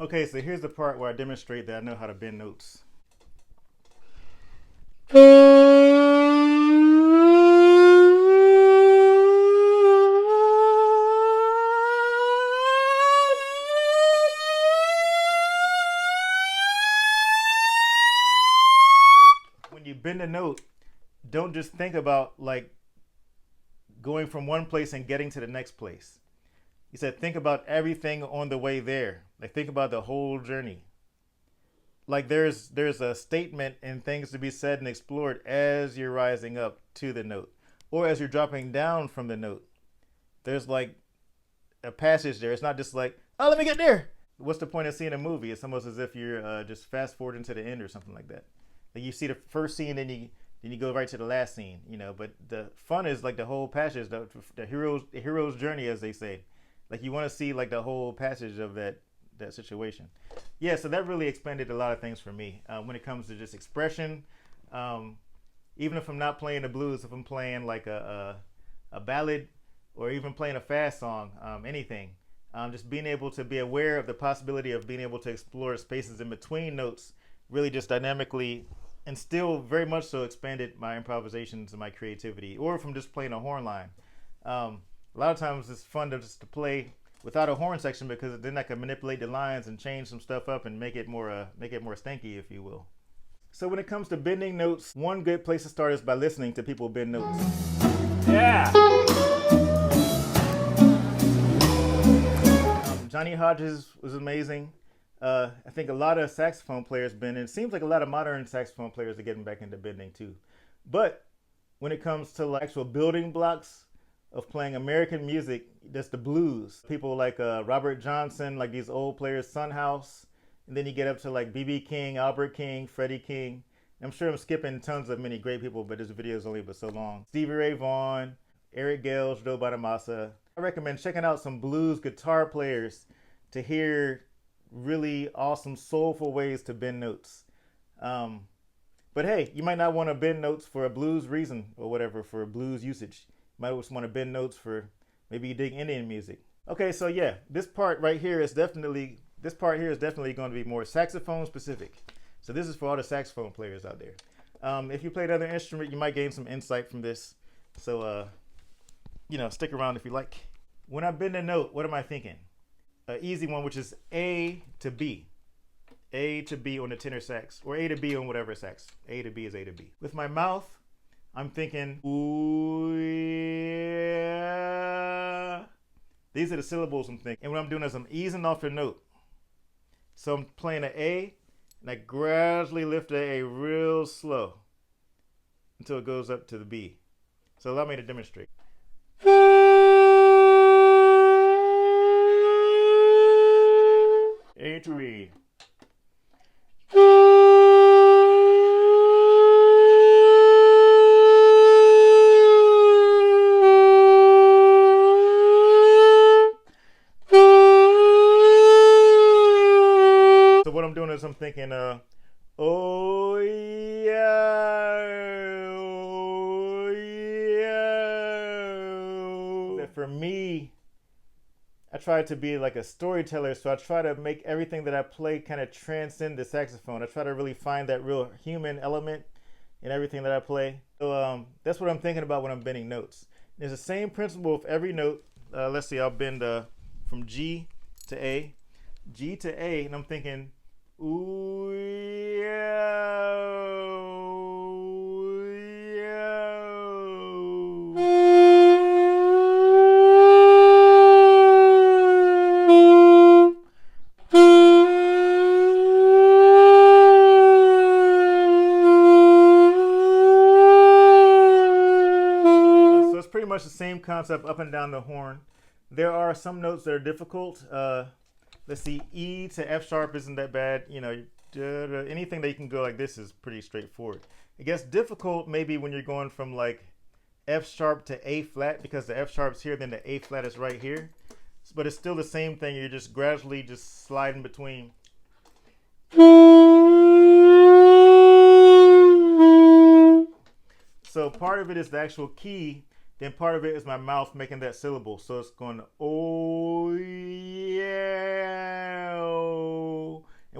Okay, so here's the part where I demonstrate that I know how to bend notes. When you bend a note, don't just think about like going from one place and getting to the next place. He said, think about everything on the way there. Like think about the whole journey. Like there's a statement and things to be said and explored as you're rising up to the note, or as you're dropping down from the note. There's like a passage there. It's not just like, oh, let me get there. What's the point of seeing a movie? It's almost as if you're just fast forwarding to the end or something like that. Like you see the first scene, then you go right to the last scene, you know. But the fun is like the whole passage, the hero's journey, as they say. Like you want to see like the whole passage of that situation. Yeah, so that really expanded a lot of things for me when it comes to just expression. Even if I'm not playing the blues, if I'm playing like a ballad or even playing a fast song, anything, just being able to be aware of the possibility of being able to explore spaces in between notes really just dynamically and still very much so expanded my improvisations and my creativity, or from just playing a horn line. A lot of times it's fun to just to play without a horn section because then I can manipulate the lines and change some stuff up and make it more stanky, if you will. So when it comes to bending notes, one good place to start is by listening to people bend notes. Yeah. Johnny Hodges was amazing. I think a lot of saxophone players bend, and it seems like a lot of modern saxophone players are getting back into bending too. But when it comes to like actual building blocks of playing American music, that's the blues. People like Robert Johnson, like these old players, Son House, and then you get up to like B.B. King, Albert King, Freddie King. I'm sure I'm skipping tons of many great people, but this video is only but so long. Stevie Ray Vaughan, Eric Gales, Joe Bonamassa. I recommend checking out some blues guitar players to hear really awesome, soulful ways to bend notes. But hey, you might not want to bend notes for a blues reason or whatever, for blues usage. You might just want to bend notes for maybe you dig Indian music. Okay, so yeah, this part here is definitely going to be more saxophone specific. So this is for all the saxophone players out there. If you play another instrument, you might gain some insight from this. So, stick around if you like. When I bend a note, what am I thinking? An easy one, which is A to B. A to B on the tenor sax, or A to B on whatever sax. A to B is A to B. With my mouth, I'm thinking, ooh, yeah. These are the syllables I'm thinking. And what I'm doing is I'm easing off the note. So I'm playing an A, and I gradually lift the A real slow until it goes up to the B. So allow me to demonstrate. A to B. So what I'm doing is I'm thinking, oh yeah, oh yeah. That for me, I try to be like a storyteller, so I try to make everything that I play kind of transcend the saxophone. I try to really find that real human element in everything that I play. So that's what I'm thinking about when I'm bending notes. There's the same principle with every note. Let's see, I'll bend from G to A, and I'm thinking, ooh yeah, ooh, yeah. So it's pretty much the same concept up and down the horn. There are some notes that are difficult. Let's see, E to F sharp isn't that bad. Anything that you can go like this is pretty straightforward. It gets difficult maybe when you're going from like F sharp to A flat, because the F sharp's here, then the A flat is right here. But it's still the same thing. You're just gradually just sliding between. So part of it is the actual key, then part of it is my mouth making that syllable. So it's going, oh yeah, oh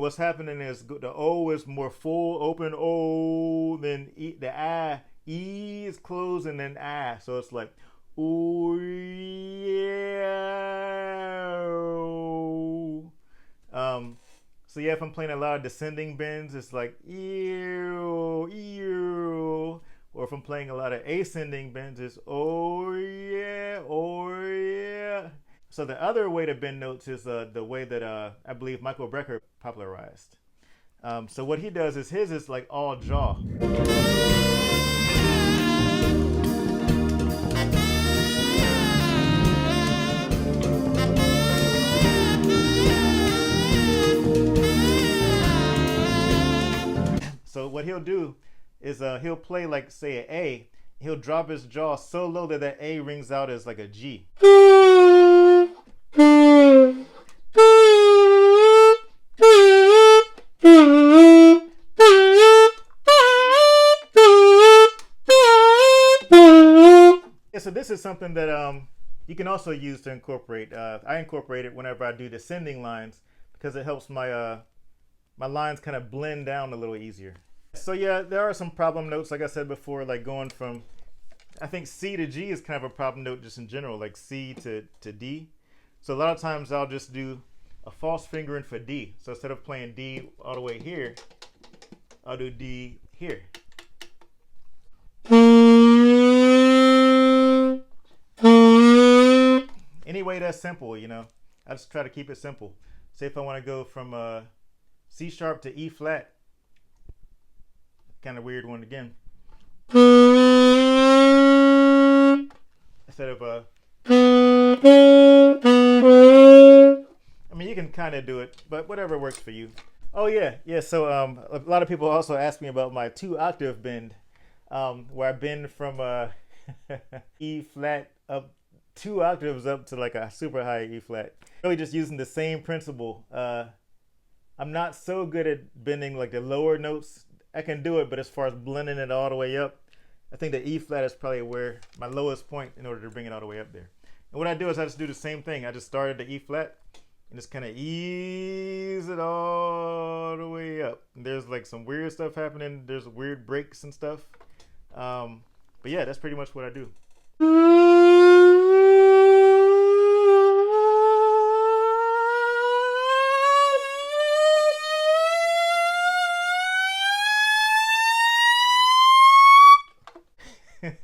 what's happening is the O is more full, open O, then E, the I, E is closed, and then I. So it's like, oh yeah. So yeah, if I'm playing a lot of descending bends, it's like ew, ew. Or if I'm playing a lot of ascending bends, it's oh yeah, oh yeah. So the other way to bend notes is the way that I believe Michael Brecker popularized. So what he does is his is like all jaw. So what he'll do is he'll play like say an A. He'll drop his jaw so low that that A rings out as like a G. Yeah, so this is something that you can also use to incorporate. I incorporate it whenever I do descending lines because it helps my my lines kind of blend down a little easier. So yeah, there are some problem notes, like I said before, like going from, I think C to G is kind of a problem note just in general, like C to D. So a lot of times I'll just do a false fingering for D. So instead of playing D all the way here, I'll do D here. Anyway, that's simple, you know. I just try to keep it simple. Say if I want to go from C sharp to E flat, kind of weird one again. Instead of I mean, you can kind of do it, but whatever works for you. Oh yeah, yeah. So a lot of people also ask me about my 2-octave bend, where I bend from E flat up 2 octaves up to like a super high E flat. Really just using the same principle. I'm not so good at bending like the lower notes. I can do it, but as far as blending it all the way up, I think the E flat is probably where my lowest point in order to bring it all the way up there. And what I do is I just do the same thing. I just start at the E flat and just kind of ease it all the way up. And there's like some weird stuff happening. There's weird breaks and stuff. But yeah, that's pretty much what I do.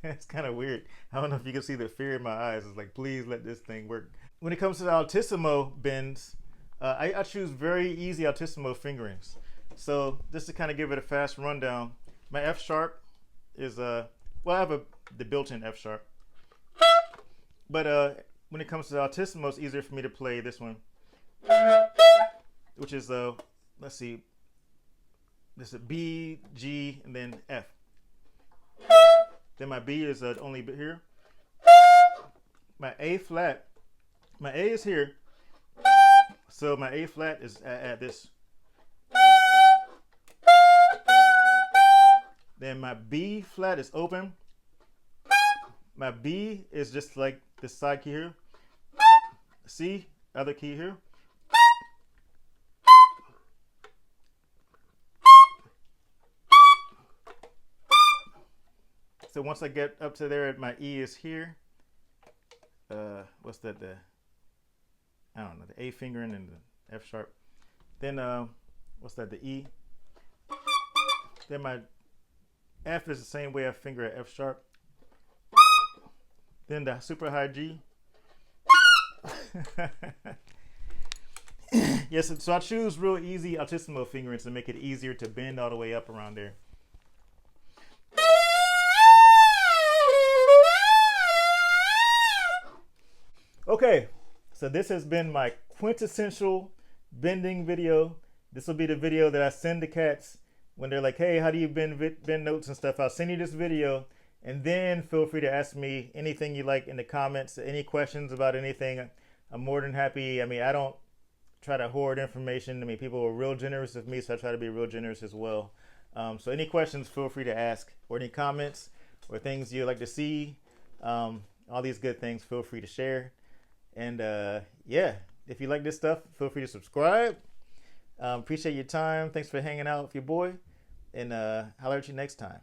It's kind of weird. I don't know if you can see the fear in my eyes. It's like, please let this thing work. When it comes to the Altissimo bends, I choose very easy Altissimo fingerings. So just to kind of give it a fast rundown, my F sharp is well, I have the built-in F sharp. But when it comes to the Altissimo, it's easier for me to play this one, which is let's see, this is B, G, and then F. Then my B is only here. My A flat, my A is here. So my A flat is at this. Then my B flat is open. My B is just like this side key here. C, other key here. So once I get up to there, my E is here. What's that? I don't know, the A fingering and the F sharp. Then what's that? The E. Then my F is the same way I finger at F sharp. Then the super high G. Yes, so I choose real easy Altissimo fingerings to make it easier to bend all the way up around there. Okay, so this has been my quintessential bending video. This will be the video that I send to cats when they're like, hey, how do you bend notes and stuff? I'll send you this video, and then feel free to ask me anything you like in the comments, any questions about anything. I'm more than happy. I mean, I don't try to hoard information. I mean, people are real generous with me, so I try to be real generous as well. So any questions, feel free to ask, or any comments or things you'd like to see. All these good things, feel free to share. And yeah, if you like this stuff, feel free to subscribe. Appreciate your time. Thanks for hanging out with your boy, and holler at you next time.